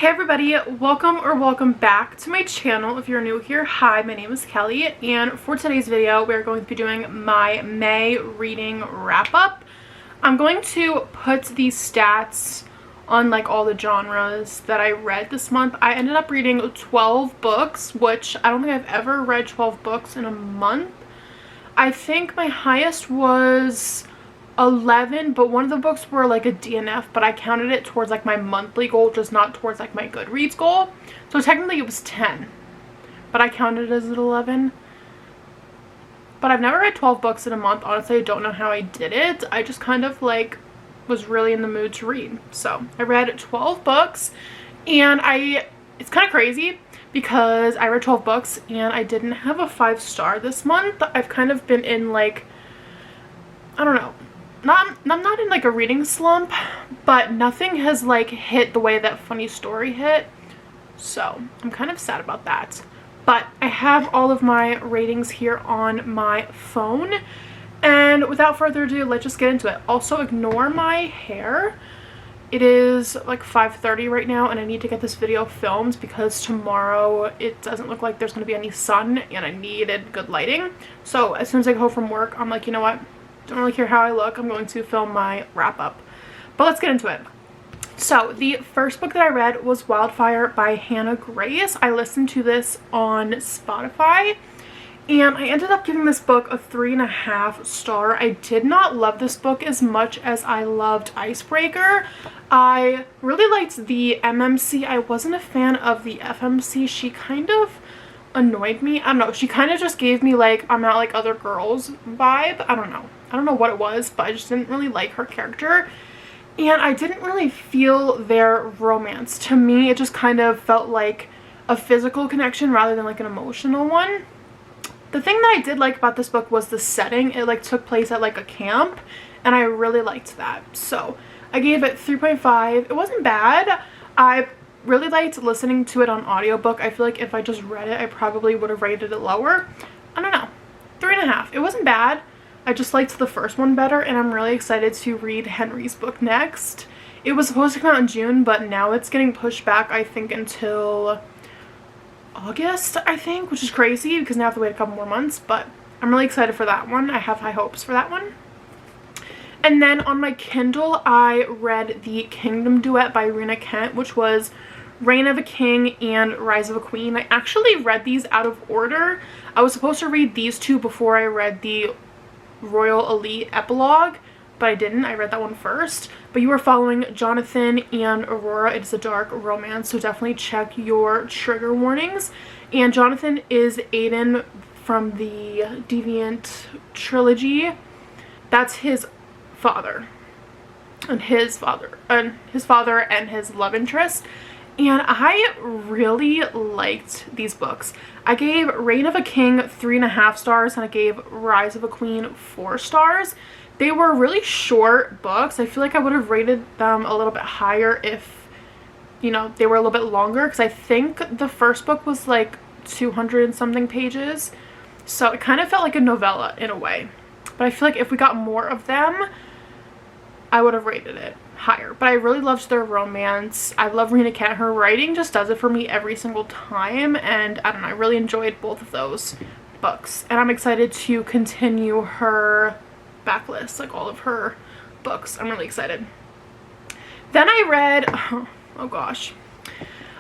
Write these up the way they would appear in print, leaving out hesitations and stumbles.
Hey everybody, welcome back to my channel. If you're new here, hi, my name is Kelly, and for today's video we're going to be doing my May reading wrap up. I'm going to put these stats on like all the genres that I read this month. I ended up reading 12 books, which I don't think I've ever read 12 books in a month. I think my highest was 11, but one of the books were like a DNF, but I counted it towards like my monthly goal, just not towards like my Goodreads goal. So technically it was 10, but I counted it as 11. But I've never read 12 books in a month. Honestly, I don't know how I did it. I just kind of like was really in the mood to read. So I read 12 books, and it's kind of crazy because I read 12 books and I didn't have a 5-star this month. I've kind of been in like, I don't know, I'm not in like a reading slump, but nothing has like hit the way that Funny Story hit, so I'm kind of sad about that. But I have all of my ratings here on my phone, and without further ado, let's just get into it. Also, ignore my hair. It is like 5:30 right now, and I need to get this video filmed because tomorrow it doesn't look like there's going to be any sun, and I needed good lighting. So as soon as I go home from work, I'm like, you know what? Don't really care how I look. I'm going to film my wrap up. But let's get into it. So the first book that I read was Wildfire by Hannah Grace. I listened to this on Spotify, and I ended up giving this book a 3.5 star. I did not love this book as much as I loved Icebreaker. I really liked the MMC. I wasn't a fan of the FMC. She kind of annoyed me. I don't know. She kind of just gave me like I'm not like other girls vibe. I don't know what it was, but I just didn't really like her character, and I didn't really feel their romance. To me, it just kind of felt like a physical connection rather than like an emotional one. The thing that I did like about this book was the setting. It like took place at like a camp, and I really liked that. So I gave it 3.5. It wasn't bad. I really liked listening to it on audiobook. I feel like if I just read it, I probably would have rated it lower. I don't know. 3.5. It wasn't bad. I just liked the first one better, and I'm really excited to read Henry's book next. It was supposed to come out in June, but now it's getting pushed back, I think, until August, I think, which is crazy because now I have to wait a couple more months, but I'm really excited for that one. I have high hopes for that one. And then on my Kindle, I read The Kingdom Duet by Rena Kent, which was Reign of a King and Rise of a Queen. I actually read these out of order. I was supposed to read these two before I read the Royal Elite epilogue, but I didn't. I read that one first. But you are following Jonathan and Aurora. It's a dark romance, so definitely check your trigger warnings. And Jonathan is Aiden from the Deviant trilogy. That's his father and his love interest. And I really liked these books. I gave Reign of a King 3.5 stars, and I gave Rise of a Queen 4 stars. They were really short books. I feel like I would have rated them a little bit higher if, you know, they were a little bit longer, because I think the first book was like 200 and something pages. So it kind of felt like a novella in a way. But I feel like if we got more of them, I would have rated it higher. But I really loved their romance. I love Rena Kent. Her writing just does it for me every single time, and I don't know, I really enjoyed both of those books, and I'm excited to continue her backlist, like all of her books. I'm really excited. Then I read, oh gosh,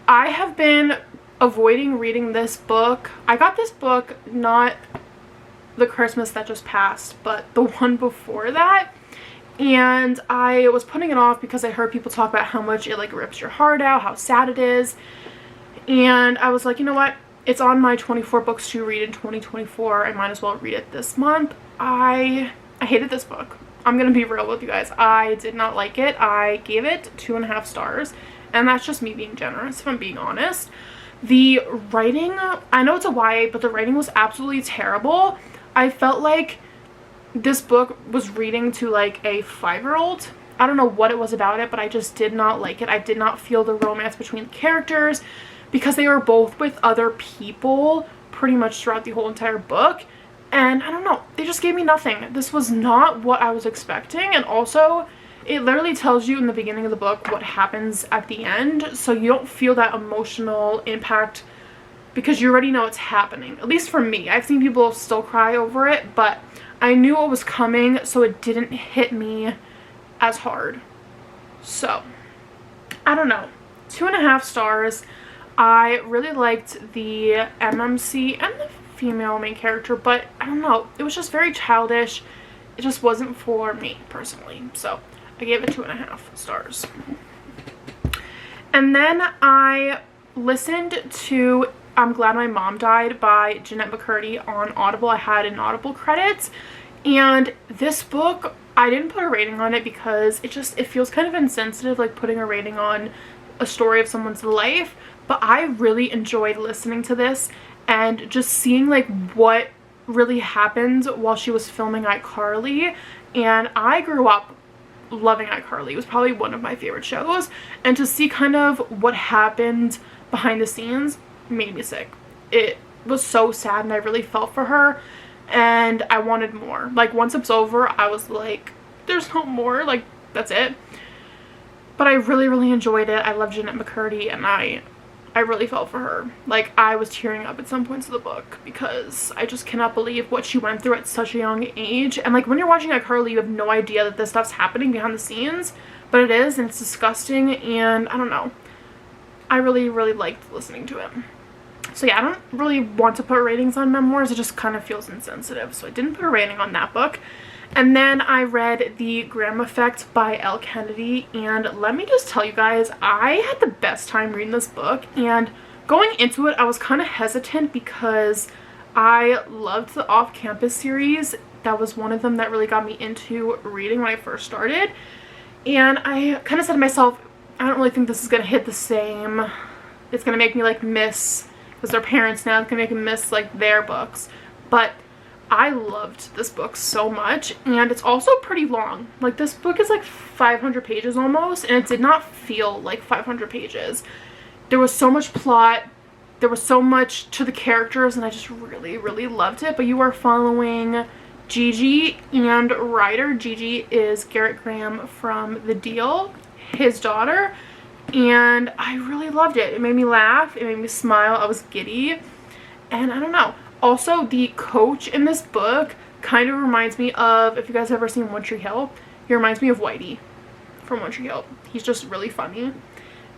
I have been avoiding reading this book. I got this book not the Christmas that just passed, but the one before that. And I was putting it off because I heard people talk about how much it like rips your heart out, how sad it is. And I was like, you know what? It's on my 24 books to read in 2024. I might as well read it this month. I hated this book. I'm going to be real with you guys. I did not like it. I gave it 2.5 stars. And that's just me being generous, if I'm being honest. The writing, I know it's a YA, but the writing was absolutely terrible. I felt like this book was reading to like a 5-year-old. I don't know what it was about it, but I just did not like it. I did not feel the romance between the characters because they were both with other people pretty much throughout the whole entire book. And I don't know, they just gave me nothing. This was not what I was expecting. And also, it literally tells you in the beginning of the book what happens at the end, so you don't feel that emotional impact because you already know it's happening. At least for me. I've seen people still cry over it, but I knew what was coming, so it didn't hit me as hard. So, I don't know. 2.5 stars. I really liked the MMC and the female main character, but I don't know. It was just very childish. It just wasn't for me, personally. So, I gave it 2.5 stars. And then I listened to I'm Glad My Mom Died by Jeanette McCurdy on Audible. I had an Audible credits, and this book, I didn't put a rating on it because it feels kind of insensitive, like putting a rating on a story of someone's life, but I really enjoyed listening to this and just seeing like what really happened while she was filming iCarly. And I grew up loving iCarly. It was probably one of my favorite shows, and to see kind of what happened behind the scenes made me sick. It was so sad, and I really felt for her, and I wanted more. Like, once it's over, I was like, there's no more, like, that's it. But I really enjoyed it. I love Jeanette McCurdy, and I really felt for her. Like, I was tearing up at some points of the book because I just cannot believe what she went through at such a young age. And like, when you're watching iCarly, you have no idea that this stuff's happening behind the scenes, but it is, and it's disgusting, and I don't know. I really liked listening to it. So yeah, I don't really want to put ratings on memoirs. It just kind of feels insensitive. So I didn't put a rating on that book. And then I read The Graham Effect by Elle Kennedy. And let me just tell you guys, I had the best time reading this book. And going into it, I was kind of hesitant because I loved the Off-Campus series. That was one of them that really got me into reading when I first started. And I kind of said to myself, I don't really think this is going to hit the same. It's going to make me like miss, because they're parents now, it's going to make me miss like their books. But I loved this book so much, and it's also pretty long. Like, this book is like 500 pages almost, and it did not feel like 500 pages. There was so much plot, there was so much to the characters, and I just really loved it. But you are following Gigi and Ryder. Gigi is Garrett Graham from The Deal, his daughter, and I really loved it. It made me laugh, it made me smile, I was giddy, and I don't know. Also, the coach in this book kind of reminds me of, if you guys have ever seen One Tree Hill, he reminds me of Whitey from One Tree Hill. He's just really funny,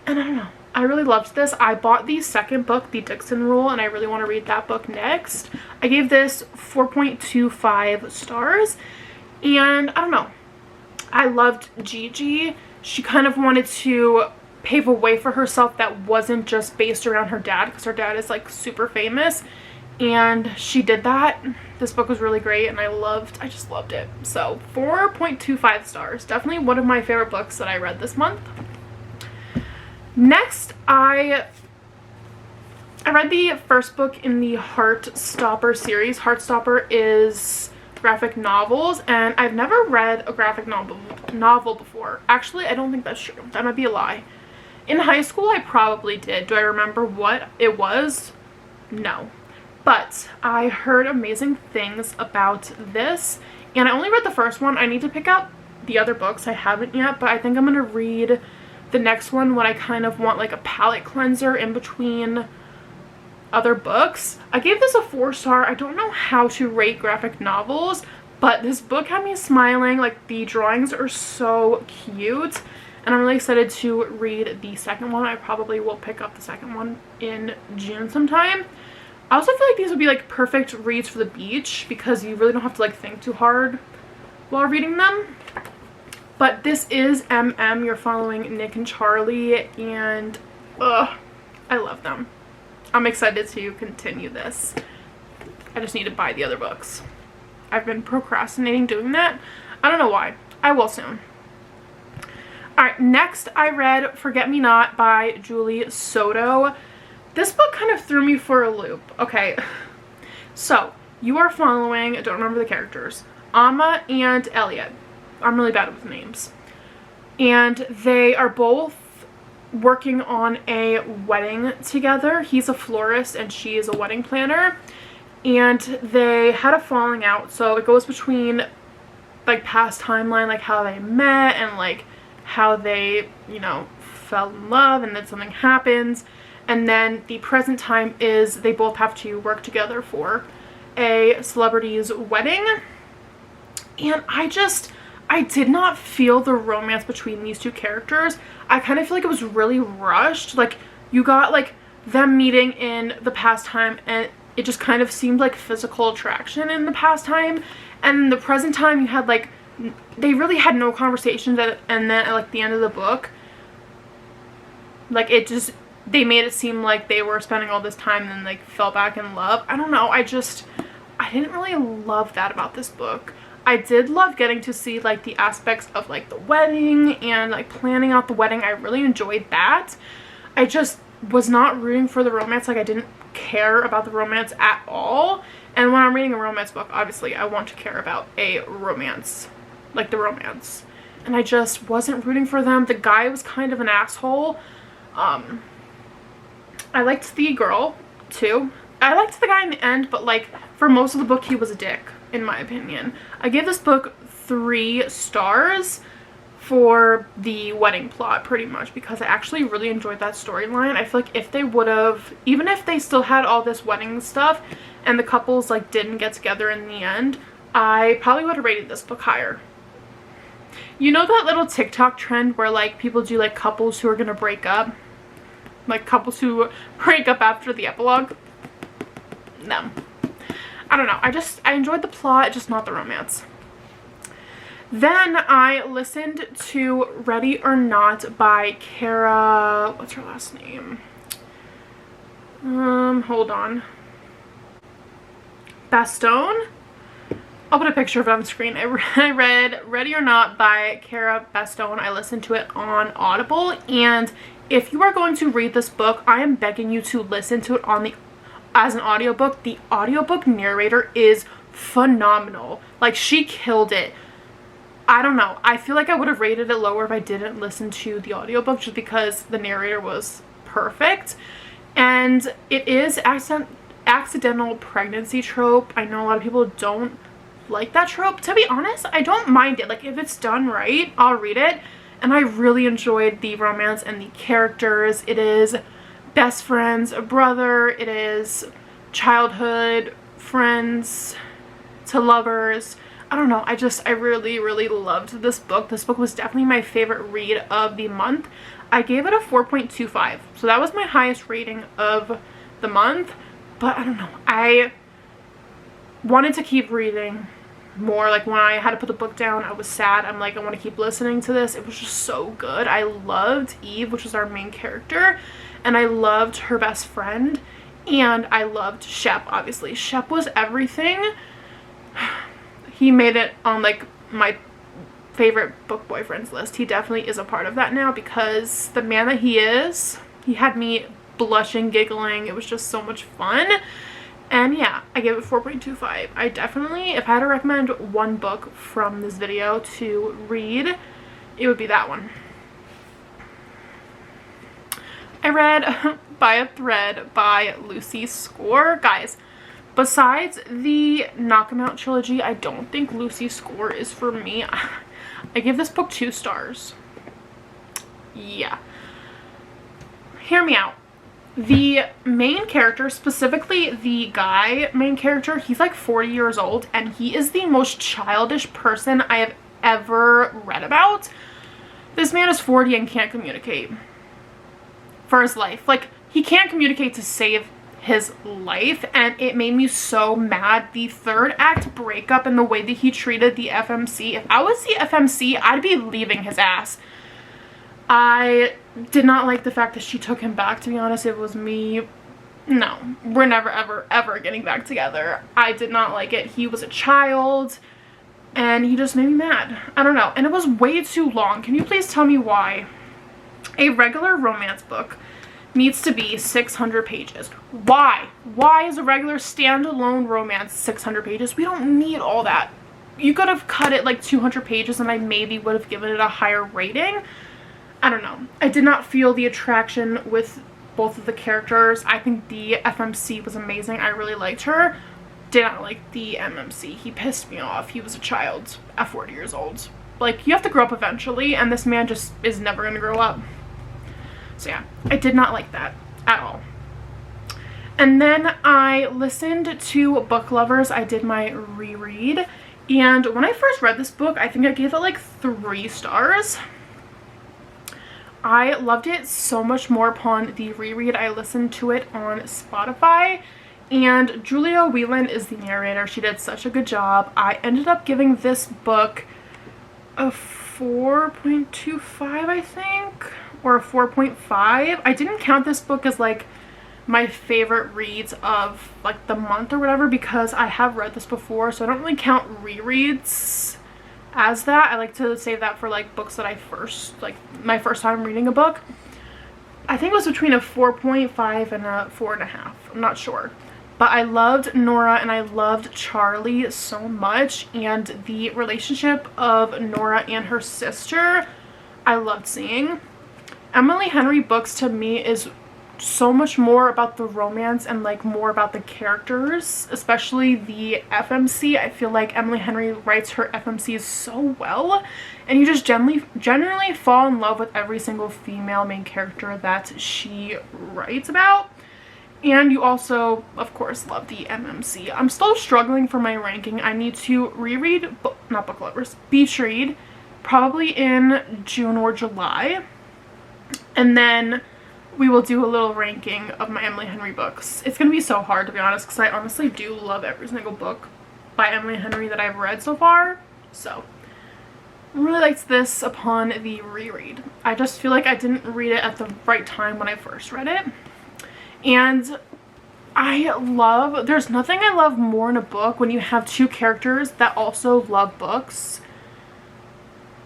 and I don't know. I really loved this. I bought the second book, The Dixon Rule, and I really want to read that book next. I gave this 4.25 stars, and I don't know. I loved Gigi. She kind of wanted to pave a way for herself that wasn't just based around her dad, because her dad is like super famous, and she did that. This book was really great, and I just loved it. So 4.25 stars. Definitely one of my favorite books that I read this month. Next, I read the first book in the Heartstopper series. Heartstopper is graphic novels, and I've never read a graphic novel before. Actually, I don't think that's true. That might be a lie. In high school, I probably did. Do I remember what it was? No. But I heard amazing things about this, and I only read the first one. I need to pick up the other books. I haven't yet, but I think I'm going to read the next one when I kind of want like a palette cleanser in between other books. I gave this a 4 star. I don't know how to rate graphic novels, but this book had me smiling. Like, the drawings are so cute, and I'm really excited to read the second one. I probably will pick up the second one in June sometime. I also feel like these would be like perfect reads for the beach because you really don't have to like think too hard while reading them. But this is MM. You're following Nick and Charlie, and I love them. I'm excited to continue this. I just need to buy the other books. I've been procrastinating doing that. I don't know why. I will soon. Alright, next I read Forget Me Not by Julie Soto. This book kind of threw me for a loop. Okay, so you are following, I don't remember the characters, Amma and Elliot. I'm really bad with names. And they are both working on a wedding together. He's a florist and she is a wedding planner. And they had a falling out. So it goes between like past timeline, like how they met and like how they, you know, fell in love and then something happens. And then the present time is they both have to work together for a celebrity's wedding. And I did not feel the romance between these two characters. I kind of feel like it was really rushed. Like, you got like them meeting in the past time and it just kind of seemed like physical attraction in the past time. And in the present time you had like, they really had no conversations and then at like the end of the book, like it just, they made it seem like they were spending all this time and then like fell back in love. I don't know, I didn't really love that about this book. I did love getting to see like the aspects of like the wedding and like planning out the wedding. I really enjoyed that. I just was not rooting for the romance. Like, I didn't care about the romance at all. And when I'm reading a romance book, obviously I want to care about a romance, like the romance. And I just wasn't rooting for them. The guy was kind of an asshole. I liked the girl too. I liked the guy in the end, but like for most of the book he was a dick, in my opinion. I gave this book 3 stars for the wedding plot, pretty much, because I actually really enjoyed that storyline. I feel like if they would have, even if they still had all this wedding stuff and the couples like didn't get together in the end, I probably would have rated this book higher. You know that little TikTok trend where like people do like couples who are gonna break up? Like couples who break up after the epilogue? No. I don't know. I enjoyed the plot, just not the romance. Then I listened to Ready or Not by Kara, what's her last name? Hold on. Bastone? I'll put a picture of it on the screen. I read Ready or Not by Kara Bastone. I listened to it on Audible, and if you are going to read this book, I am begging you to listen to it as an audiobook. The audiobook narrator is phenomenal. Like, she killed it. I don't know. I feel like I would have rated it lower if I didn't listen to the audiobook, just because the narrator was perfect. And it is accidental pregnancy trope. I know a lot of people don't like that trope. To be honest, I don't mind it. Like, if it's done right, I'll read it. And I really enjoyed the romance and the characters. It is best friends, a brother. It is childhood friends to lovers. I don't know. I really, really loved this book. This book was definitely my favorite read of the month. I gave it a 4.25. So that was my highest rating of the month. But I don't know. I wanted to keep reading more. Like, when I had to put the book down, I was sad. I'm like, I want to keep listening to this. It was just so good. I loved Eve, which was our main character. And I loved her best friend. And I loved Shep, obviously. Shep was everything. He made it on like my favorite book boyfriends list. He definitely is a part of that now, because the man that he is, he had me blushing, giggling. It was just so much fun. And yeah, I gave it 4.25. I definitely, if I had to recommend one book from this video to read, it would be that one. I read By a Thread by Lucy Score. Guys, besides the Knock 'Em Out trilogy, I don't think Lucy Score is for me. I give this book 2 stars. Yeah. Hear me out. The main character, specifically the guy main character, he's like 40 years old, and he is the most childish person I have ever read about. This man is 40 and can't communicate for his life. Like, he can't communicate to save his life, and it made me so mad. The 3rd act breakup and the way that he treated the FMC. If I was the FMC, I'd be leaving his ass. I did not like the fact that she took him back, to be honest. It was me. No, we're never ever getting back together. I did not like it. He was a child and he just made me mad. I don't know. And it was way too long. Can you please tell me why a regular romance book needs to be 600 pages? Why? Why is a regular standalone romance 600 pages? We don't need all that. You could have cut it like 200 pages and I maybe would have given it a higher rating. I don't know. I did not feel the attraction with both of the characters. I think the FMC was amazing. I really liked her. did not like the MMC. He pissed me off. He was a child at 40 years old. Like, you have to grow up eventually, and this man just is never going to grow up. So yeah, I did not like that at all. And then I listened to Book Lovers. I did my reread. And when I first read this book, I think I gave it like 3 stars. I loved it so much more upon the reread. I listened to it on Spotify. And Julia Whelan is the narrator. She did such a good job. I ended up giving this book a 4.25, I think, or a 4.5. I didn't count this book as like my favorite reads of like the month or whatever, because I have read this before, so I don't really count rereads as that. I like to save that for like books that I my first time reading a book. I think it was between a 4.5 and a 4.5. I'm not sure. But I loved Nora and I loved Charlie so much, and the relationship of Nora and her sister I loved seeing. Emily Henry books to me is so much more about the romance and like more about the characters, especially the FMC. I feel like Emily Henry writes her FMCs so well, and you just generally fall in love with every single female main character that she writes about. And you also, of course, love the MMC. I'm still struggling for my ranking. I need to reread, not Book Lovers, Beach Read, probably in June or July. And then we will do a little ranking of my Emily Henry books. It's going to be so hard, to be honest, because I honestly do love every single book by Emily Henry that I've read so far. So, I really liked this upon the reread. I just feel like I didn't read it at the right time when I first read it. And there's nothing I love more in a book when you have 2 characters that also love books.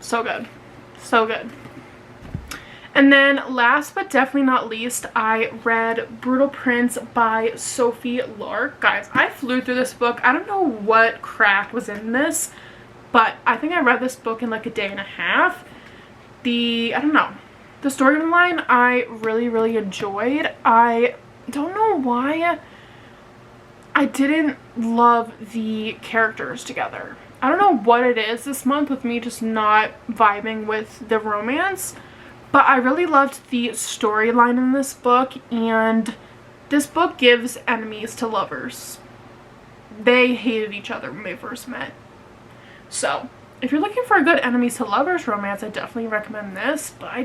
So good. So good. And then last but definitely not least, I read Brutal Prince by Sophie Lark. Guys, I flew through this book. I don't know what crack was in this, but I think I read this book in like a day and a half. I don't know. The storyline I really, really enjoyed. I don't know why I didn't love the characters together. I don't know what it is this month with me just not vibing with the romance, but I really loved the storyline in this book, and this book gives enemies to lovers. They hated each other when they first met. So, if you're looking for a good enemies to lovers romance, I definitely recommend this, but I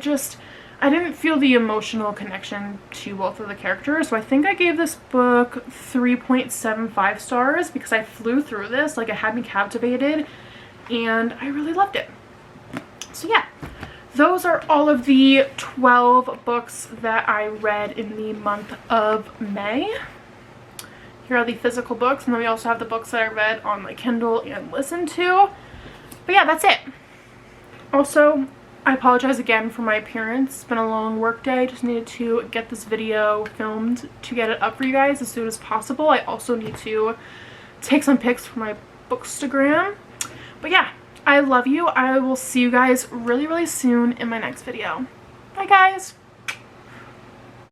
didn't feel the emotional connection to both of the characters, so I think I gave this book 3.75 stars because I flew through this. Like, it had me captivated, and I really loved it. So yeah, those are all of the 12 books that I read in the month of May. Here are the physical books, and then we also have the books that I read on my Kindle and listened to. But yeah, that's it. Also, I apologize again for my appearance. It's been a long work day. Just needed to get this video filmed to get it up for you guys as soon as possible. I also need to take some pics for my Bookstagram. But yeah, I love you. I will see you guys really, really soon in my next video. Bye, guys.